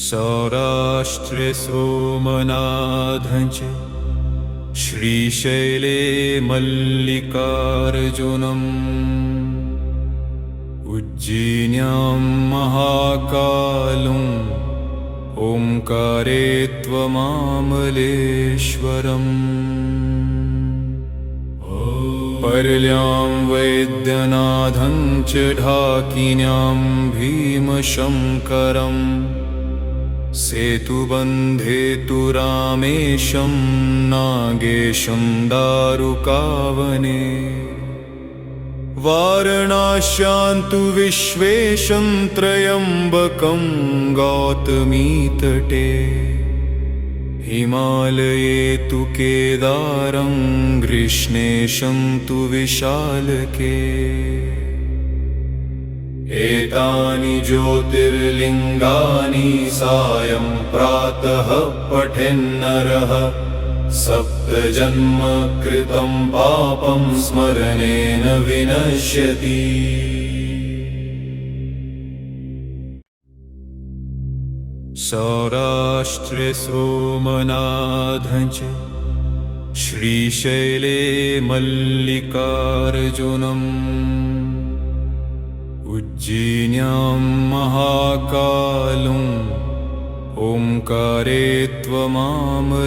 सौराष्ट्रे सोमनाथञ्च श्रीशैले मल्लिकार्जुनम् उज्जयिन्यां महाकालम् ओंकारे त्वमामलेश्वरम् पर्ल्यां वैद्यनाथं च ढाकिन्यां भीमशङ्करम् सेतुबन्धे तु रामेशं नागेशं दारुकावने वारणास्यां तु विश्वेशं त्र्यम्बकं गौतमीतटे हिमालये तु केदारं गृष्णेशं तु विशालके एतानि ज्योतिर्लिङ्गानि सायं प्रातः पठेन्नरः सप्तजन्म कृतं पापं स्मरणेन विनश्यति। सौराष्ट्रे सोमनाथञ्च श्रीशैले मल्लिकार्जुनम् उज्जयिन्यां महाकालम् ओंकारे त्वमामलेश्वरम्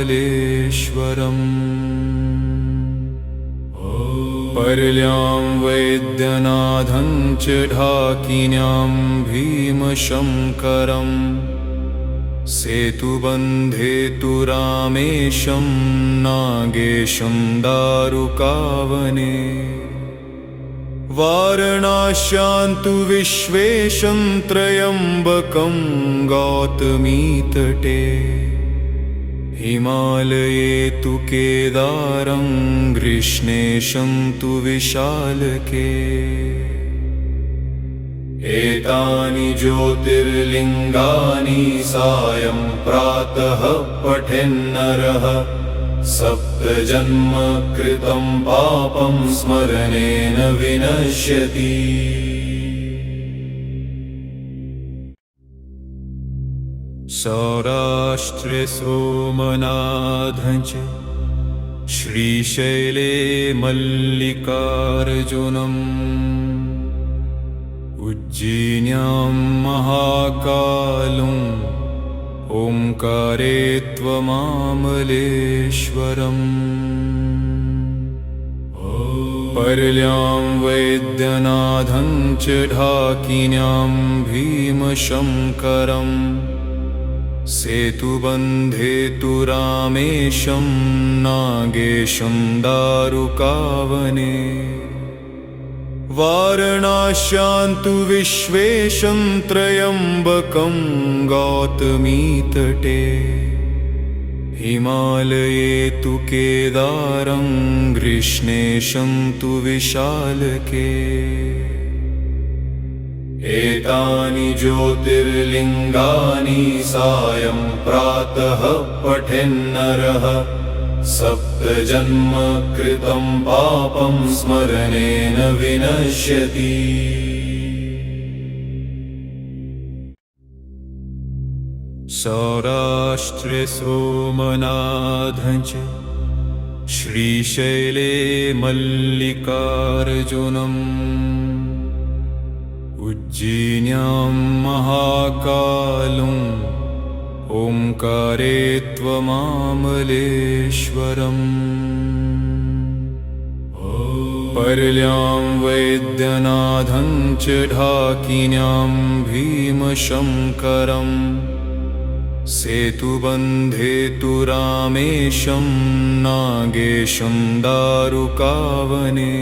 पर्ल्यां वैद्यनाथं च ढाकिन्यां भीमशङ्करम् सेतुबन्धे तु रामेशं नागेशं दारुकावने वारणास्यां तु विश्वेशं त्र्यम्बकं गौतमीतटे हिमालये तु केदारं गृष्णेशं तु विशालके एतानि ज्योतिर्लिङ्गानि सायं प्रातः पठेन्नरः सप्तजन्म कृतं पापं स्मरणेन विनश्यति। सौराष्ट्रे सोमनाथञ्च श्रीशैले मल्लिकार्जुनम् उज्जयिन्यां महाकालम् ओंकारे त्वमामलेश्वरम् पर्ल्यां वैद्यनाथं च ढाकिन्यां भीमशङ्करम् सेतुबन्धे तु रामेशं नागेशं दारुकावने वारणास्यां तु विश्वेशं त्र्यम्बकं गौतमीतटे हिमालये तु केदारं गृष्णेशं तु विशालके एतानि ज्योतिर्लिङ्गानि सायं प्रातः पठेन्नरः सप्तजन्म कृतं पापं स्मरणेन विनश्यति। सौराष्ट्रे सोमनाथञ्च श्रीशैले मल्लिकार्जुनम् उज्जयिन्यां महाकालम् ओंकारे त्वमामलेश्वरम् पर्ल्यां वैद्यनाथं च ढाकिन्यां भीमशङ्करम् सेतुबन्धे तु रामेशं नागेशं दारुकावने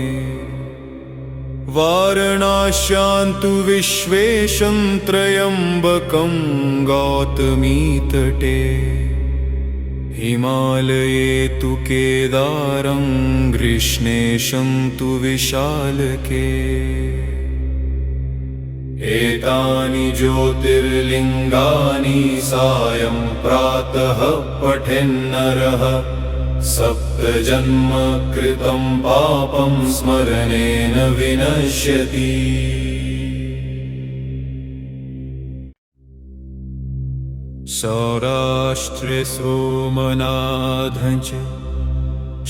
वारणास्यां तु विश्वेशं त्र्यम्बकं गौतमीतटे हिमालये तु केदारं गृष्णेशं तु विशालके एतानि ज्योतिर्लिङ्गानि सायं प्रातः पठेन्नरः सप्तजन्म कृतं पापं स्मरणेन विनश्यति। सौराष्ट्रे सोमनाथं च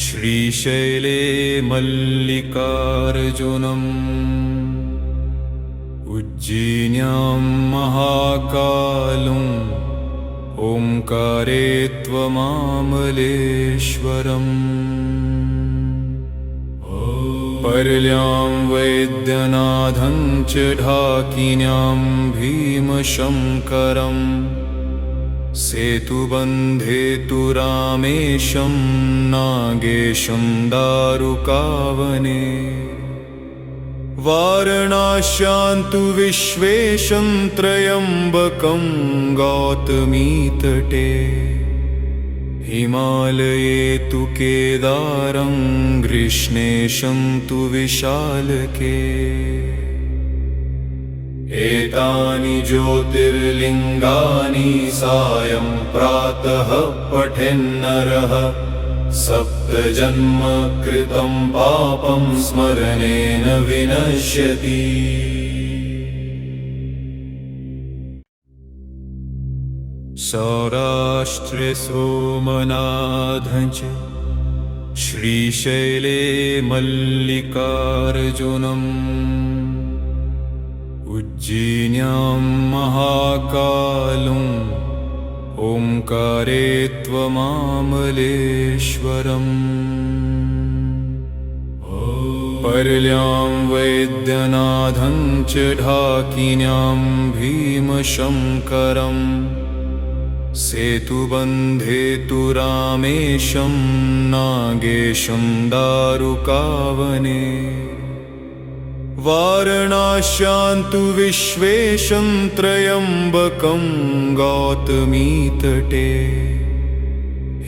श्रीशैले मल्लिकार्जुनम् उज्जयिन्यां महाकालम् ओंकारे त्वमामलेश्वरम् पर्ल्यां वैद्यनाथं च ढाकिन्यां भीमशङ्करम् सेतुबन्धे तु रामेशं नागेशं दारुकावने वारणास्यां तु विश्वेशं त्र्यम्बकं गौतमीतटे हिमालये तु केदारं गृष्णेशं तु विशालके एतानि ज्योतिर्लिङ्गानि सायं प्रातः पठेन्नरः सप्तजन्म कृतं पापं स्मरणेन विनश्यति। सौराष्ट्रे सोमनाथं च श्रीशैले मल्लिकार्जुनम् उज्जयिन्यां महाकालम् ओंकारे त्वमामलेश्वरम् पर्ल्यां वैद्यनाथं च ढाकिन्यां भीमशङ्करम् सेतुबन्धे तु रामेशं नागेशं दारुकावने वारणास्यां तु विश्वेशं त्र्यम्बकं गौतमीतटे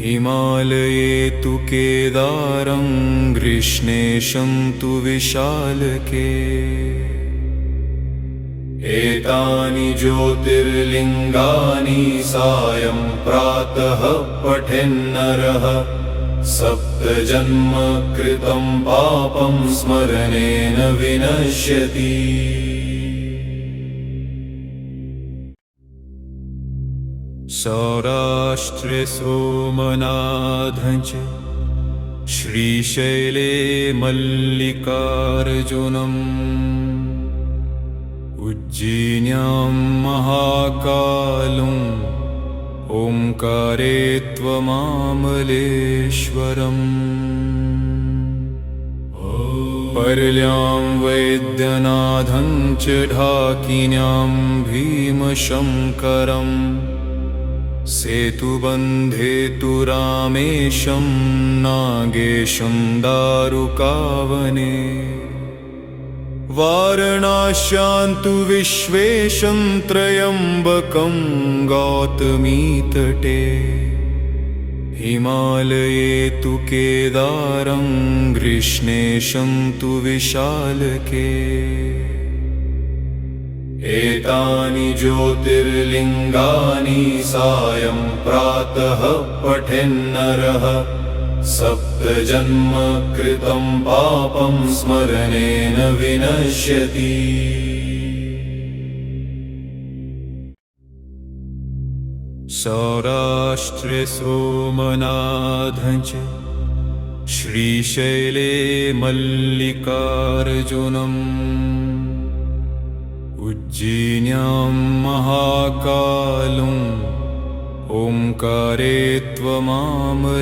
हिमालये तु केदारं गृष्णेशं तु विशालके एतानि ज्योतिर्लिङ्गानि सायं प्रातः पठेन्नरः सप्तजन्म कृतं पापं स्मरणेन विनश्यति। सौराष्ट्रे सोमनाथं च श्रीशैले मल्लिकार्जुनम् उज्जयिन्यां महाकालम् ओंकारे त्वमामलेश्वरम् पर्ल्यां वैद्यनाथं च ढाकिन्यां भीमशङ्करम् सेतुबन्धे तु रामेशं नागेशं दारुकावने वारणास्यां तु विश्वेशं त्र्यम्बकं गौतमीतटे हिमालये तु केदारं गृष्णेशं तु विशालके एतानि ज्योतिर्लिङ्गानि सायं प्रातः पठेन्नरः सप्तजन्म कृतं पापं स्मरणेन विनश्यति। सौराष्ट्रे सोमनाथं च श्रीशैले मल्लिकार्जुनम् उज्जयिन्यां महाकालम् ओंकारे त्वमामलेश्वरम्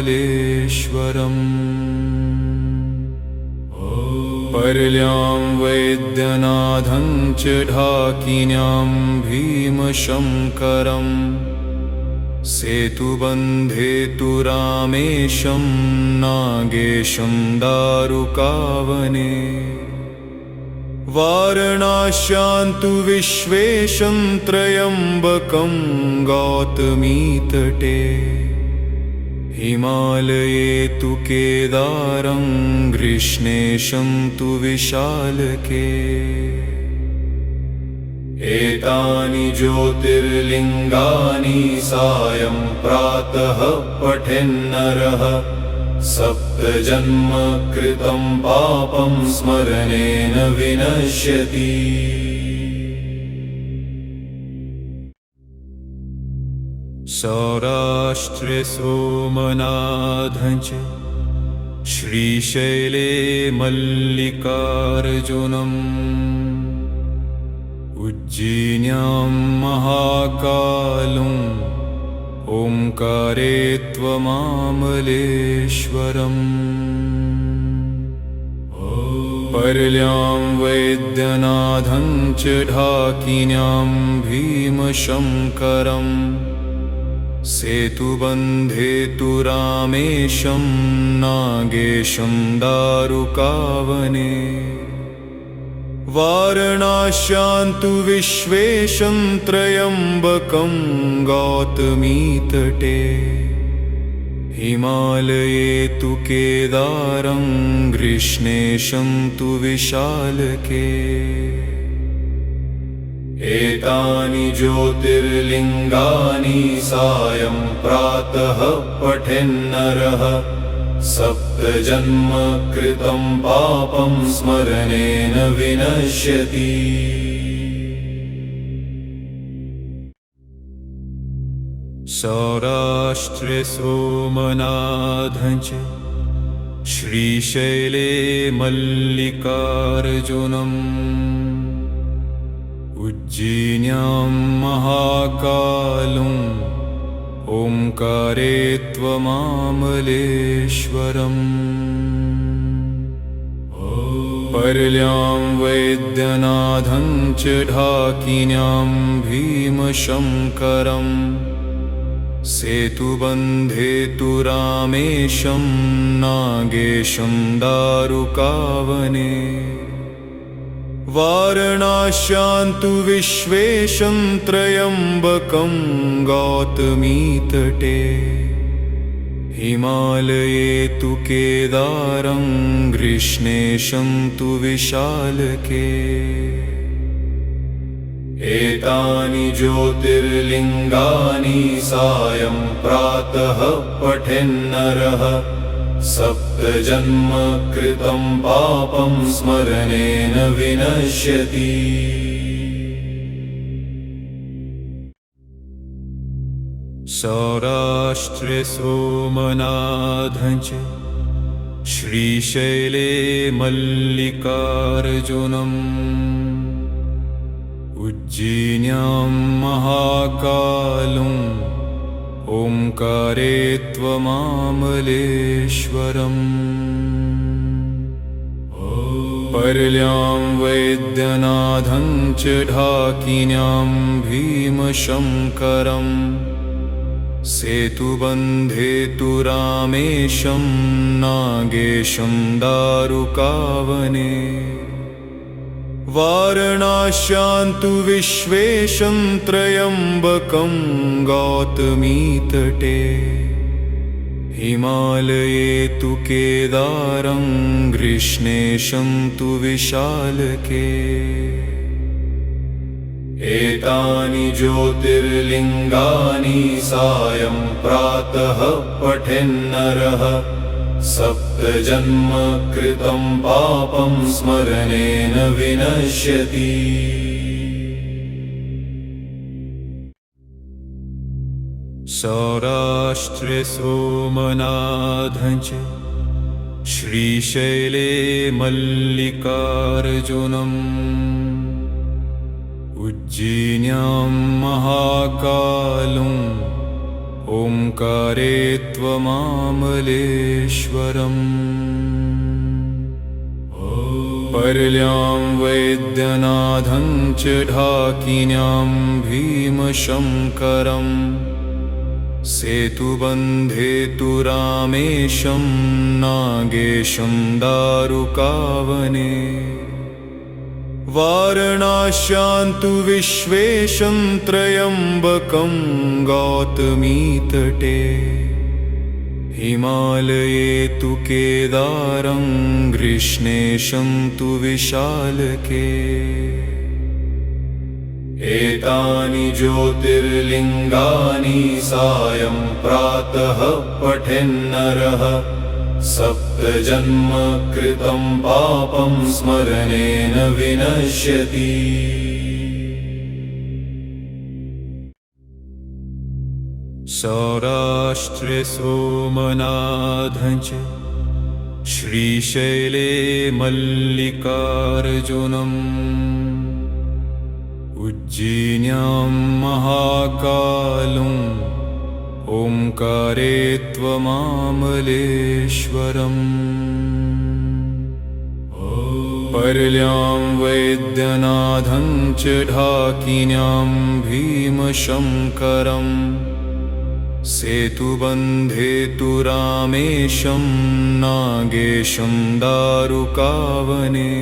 पर्ल्यां वैद्यनाथं च ढाकिन्यां भीमशङ्करम् सेतुबन्धे तु रामेशं नागेशं दारुकावने वारणास्यां तु विश्वेशं त्र्यम्बकं गौतमीतटे हिमालये तु केदारं गृष्णेशं तु विशालके एतानि ज्योतिर्लिङ्गानि सायं प्रातः पठेन्नरः सप्तजन्म कृतं पापं स्मरणेन विनश्यति। सौराष्ट्रे सोमनाथं च श्रीशैले मल्लिकार्जुनम् उज्जयिन्यां महाकालम् ओंकारे त्वमामलेश्वरम् पर्ल्यां वैद्यनाथं च ढाकिन्यां भीमशङ्करम् सेतुबन्धे तु रामेशं नागेशं दारुकावने वारणास्यां तु विश्वेशं त्र्यम्बकं गौतमीतटे हिमालये तु केदारं ग्रीष्णेशं तु विशालके एतानि ज्योतिर्लिङ्गानि सायं प्रातः पठेन्नरः सप्तजन्म कृतं पापं स्मरणेन विनश्यति। सौराष्ट्रे सोमनाथं च श्रीशैले मल्लिकार्जुनम् उज्जयिन्यां महाकालम् ओंकारे त्वमामलेश्वरम् पर्ल्यां वैद्यनाथं च ढाकिन्यां भीमशङ्करम् सेतुबन्धे तु रामेशं नागेशं दारुकावने वारणास्यां तु विश्वेशं त्र्यम्बकं गौतमीतटे हिमालये तु केदारं ग्रीष्णेशं तु विशालके एतानि ज्योतिर्लिङ्गानि सायं प्रातः पठेन्नरः सप्तजन्म कृतं पापं स्मरणेन विनश्यति। सौराष्ट्रे सोमनाथं च श्रीशैले मल्लिकार्जुनम् उज्जयिन्यां महाकालम् ओंकारे त्वमामलेश्वरम् पर्ल्यां वैद्यनाथं च ढाकिन्यां भीमशङ्करम् सेतुबन्धे तु रामेशं नागेशं दारुकावने वारणास्यां तु विश्वेशं त्र्यम्बकं गौतमीतटे हिमालये तु केदारं ग्रीष्णेशं तु विशालके एतानि ज्योतिर्लिङ्गानि सायं प्रातः पठेन्नरः सप्तजन्म कृतं पापं स्मरणेन विनश्यति। सौराष्ट्रे सोमनाथं च श्रीशैले मल्लिकार्जुनम् उज्जयिन्यां महाकालम् ओंकारे त्वमामलेश्वरम् पर्ल्यां वैद्यनाथं च ढाकिन्यां भीमशङ्करम् सेतुबन्धे तु रामेशं नागेशं दारुकावने वारणास्यां तु विश्वेशं त्र्यम्बकं गौतमीतटे हिमालये तु केदारं ग्रीष्णेशं तु विशालके एतानि ज्योतिर्लिङ्गानि सायं प्रातः पठेन्नरः सप्तजन्म कृतं पापं स्मरणेन विनश्यति। सौराष्ट्रे सोमनाथं च श्रीशैले मल्लिकार्जुनम् उज्जयिन्यां महाकालम् ओंकारे त्वमामलेश्वरम् पर्ल्यां वैद्यनाथं च ढाकिन्यां भीमशङ्करम् सेतुबन्धे तु रामेशं नागेशं दारुकावने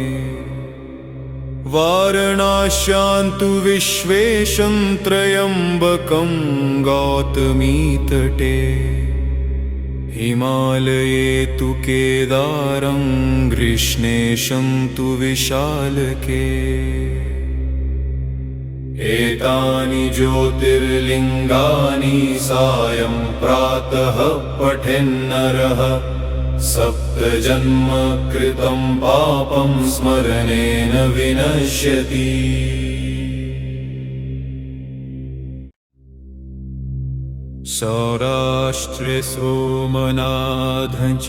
वारणास्यां तु विश्वेशं त्र्यम्बकं गौतमीतटे हिमालये तु केदारं गृष्णेशं तु विशालके एतानि ज्योतिर्लिङ्गानि सायं प्रातः पठेन्नरः सप्तजन्म कृतं पापं स्मरणेन विनश्यति। सौराष्ट्रे सोमनाथं च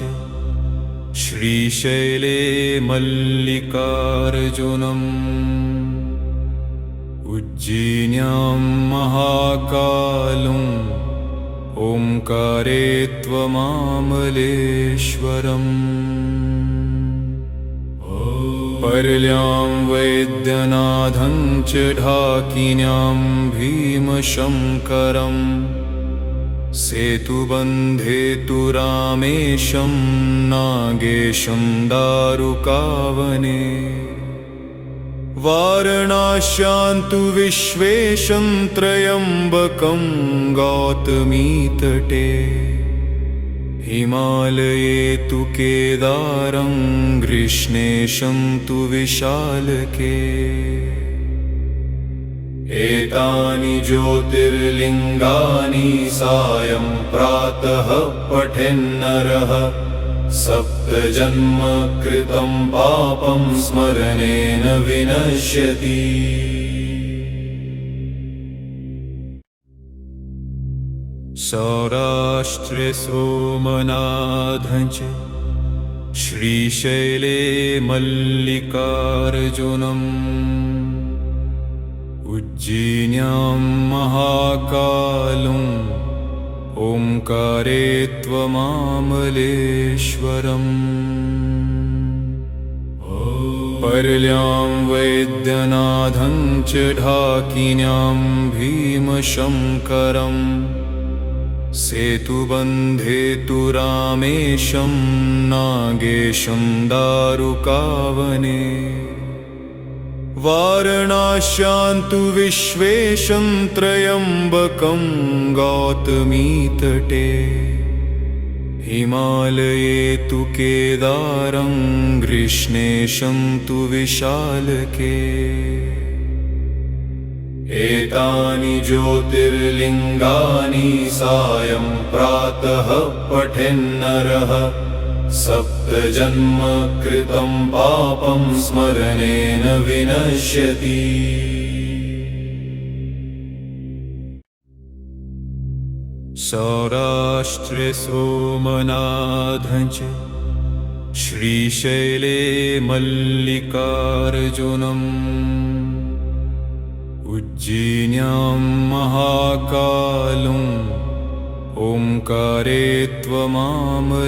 श्रीशैले मल्लिकार्जुनम् उज्जयिन्यां महाकालम् ओंकारे त्वमामलेश्वरम् पर्ल्यां वैद्यनाथं च ढाकिन्यां भीमशङ्करम् सेतुबन्धे तु रामेशं नागेशं दारुकावने वारणास्यां तु विश्वेशं त्र्यम्बकं गौतमीतटे हिमालये तु केदारं गृष्णेशं तु विशालके एतानि ज्योतिर्लिङ्गानि सायं प्रातः पठेन्नरः सप्तजन्म कृतं पापं स्मरणेन विनश्यति। सौराष्ट्रे सोमनाथं च श्रीशैले मल्लिकार्जुनम् उज्जयिन्यां महाकालम् ओंकारे त्वमामलेश्वरम् पर्ल्यां वैद्यनाथं च ढाकिन्यां भीमशङ्करम् सेतुबन्धे तु रामेशं नागेशं दारुकावने वारणास्यां तु विश्वेशं त्र्यम्बकं गौतमीतटे हिमालये तु केदारं गृष्णेशं तु विशालके एतानि ज्योतिर्लिङ्गानि सायं प्रातः पठेन्नरः सप्तजन्म कृतं पापं स्मरणेन विनश्यति। सौराष्ट्रे सोमनाथं च श्रीशैले मल्लिकार्जुनम् उज्जयिन्यां महाकालम् ओंकारे त्वमामलेश्वरम्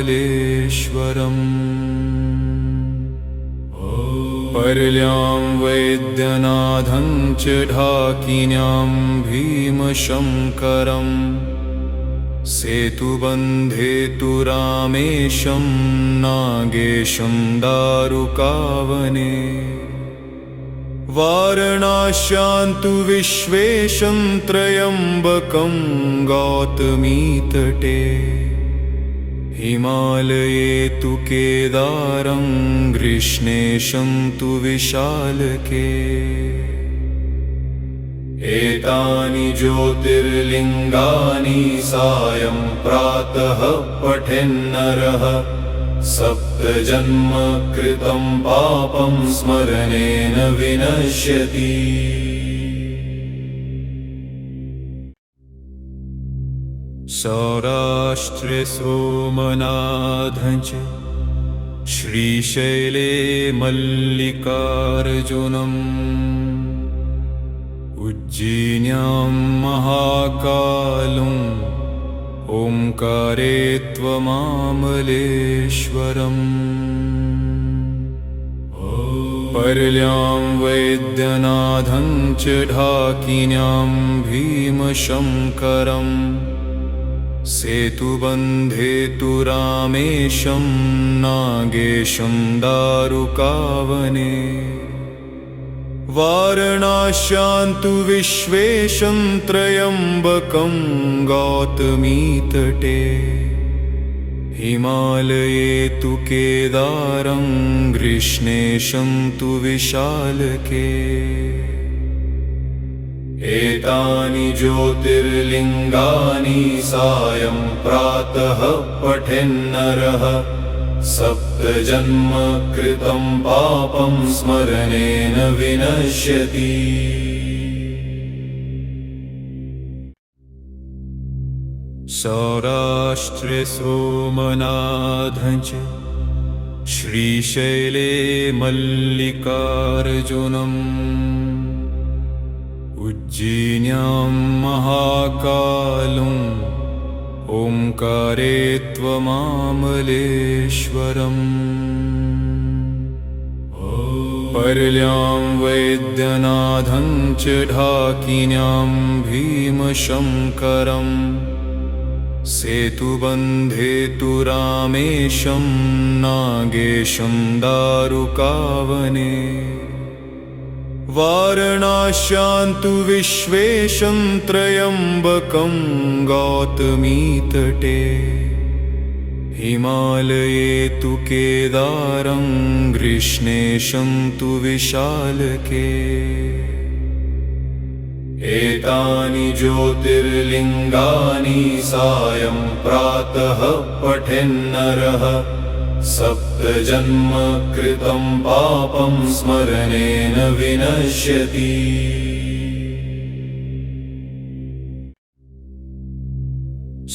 पर्ल्यां वैद्यनाथं च ढाकिन्यां भीमशङ्करम् सेतुबन्धे तु रामेशं नागेशं दारुकावने वारणास्यां तु विश्वेशं त्र्यम्बकं गौतमीतटे हिमालये तु केदारं गृष्णेशं तु विशालके एतानि ज्योतिर्लिङ्गानि सायं प्रातः पठेन्नरः सप्तजन्म कृतं पापं स्मरणेन विनश्यति। सौराष्ट्रे सोमनाथं च श्रीशैले मल्लिकार्जुनम् उज्जयिन्यां महाकालम् ओंकारे त्वमामलेश्वरम् पर्ल्यां वैद्यनाथं च ढाकिन्यां भीमशङ्करम् सेतुबन्धे तु रामेशं नागेशं दारुकावने वारणास्यां तु विश्वेशं त्र्यम्बकं गौतमीतटे हिमालये तु केदारं ग्रीष्णेशं तु विशालके एतानि ज्योतिर्लिङ्गानि सायं प्रातः पठेन्नरः सप्तजन्म कृतं पापं स्मरणेन विनश्यति। सौराष्ट्रे सोमनाथं च श्रीशैले मल्लिकार्जुनम् उज्जयिन्यां महाकालम् ओंकारे त्वमामलेश्वरम् पर्ल्यां वैद्यनाथं च ढाकिन्यां भीमशङ्करम् सेतुबन्धे तु रामेशं नागेशं दारुकावने वारणास्यां तु विश्वेशं त्र्यम्बकं गौतमीतटे हिमालये तु केदारं ग्रीष्णेशं तु विशालके एतानि ज्योतिर्लिङ्गानि सायं प्रातः पठेन्नरः सप्तजन्म कृतं पापं स्मरणेन विनश्यति।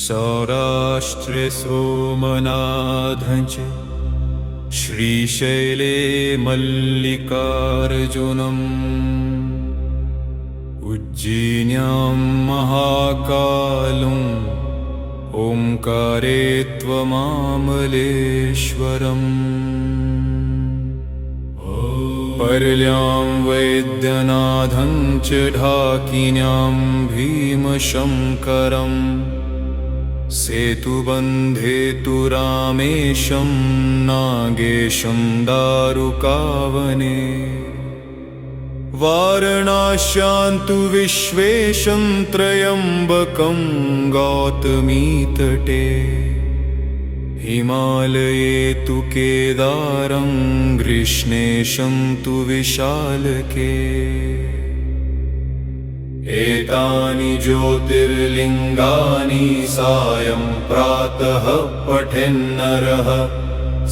सौराष्ट्रे सोमनाथं च श्रीशैले मल्लिकार्जुनम् उज्जयिन्यां महाकालम् ओंकारे त्वमामलेश्वरम् पर्ल्यां वैद्यनाथं च ढाकिन्यां भीमशङ्करम् सेतुबन्धे तु रामेशं नागेशं दारुकावने वारणास्यां तु विश्वेशं त्र्यम्बकं गौतमीतटे हिमालये तु केदारं ग्रीष्णेशं तु विशालके एतानि ज्योतिर्लिङ्गानि सायं प्रातः पठेन्नरः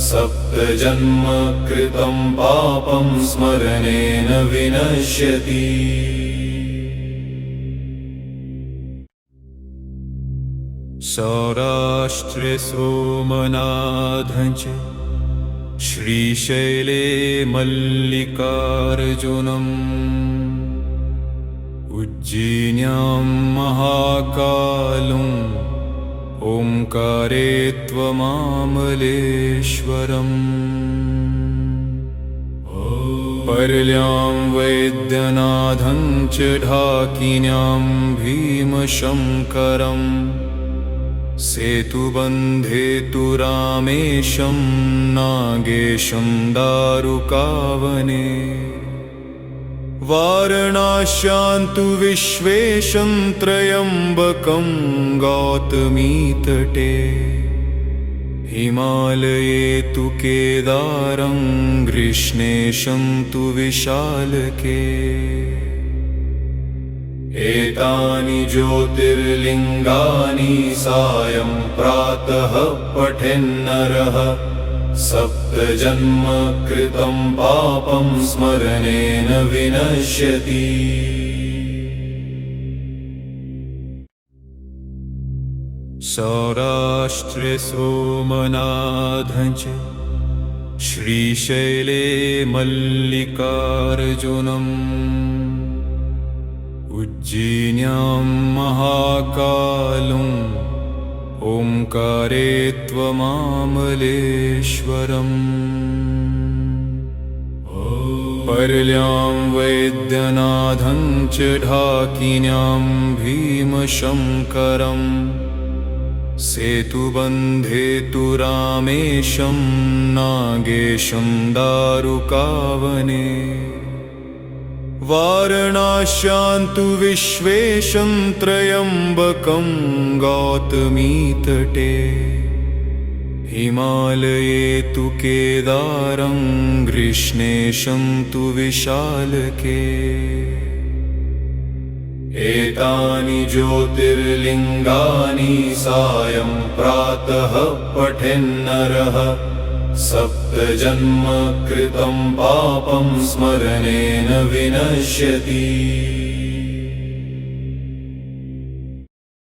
सप्तजन्म कृतं पापं स्मरणेन विनश्यति। सौराष्ट्रे सोमनाथं च श्रीशैले मल्लिकार्जुनम् उज्जयिन्यां महाकालम् ओंकारे त्वमामलेश्वरम् पर्ल्यां वैद्यनाथं च ढाकिन्यां भीमशङ्करम् सेतुबन्धे तु रामेशं नागेशं दारुकावने वारणास्यां तु विश्वेशं त्र्यम्बकं गौतमीतटे हिमालये तु केदारं ग्रीष्णेशं तु विशालके एतानि ज्योतिर्लिङ्गानि सायं प्रातः पठेन्नरः सप्तजन्म कृतं पापं स्मरणेन विनश्यति। सौराष्ट्रे सोमनाथं च श्रीशैले मल्लिकार्जुनम् उज्जयिन्यां महाकालम् ओंकारे त्वमामलेश्वरम् पर्ल्यां वैद्यनाथं च ढाकिन्यां भीमशङ्करम् सेतुबन्धे तु रामेशं नागेशं दारुकावने वारणास्यां तु विश्वेशं त्र्यम्बकं गौतमीतटे हिमालये तु केदारं ग्रीष्णेशं तु विशालके एतानि ज्योतिर्लिङ्गानि सायं प्रातः पठेन्नरः सप्तजन्म कृतं पापं स्मरणेन विनश्यति।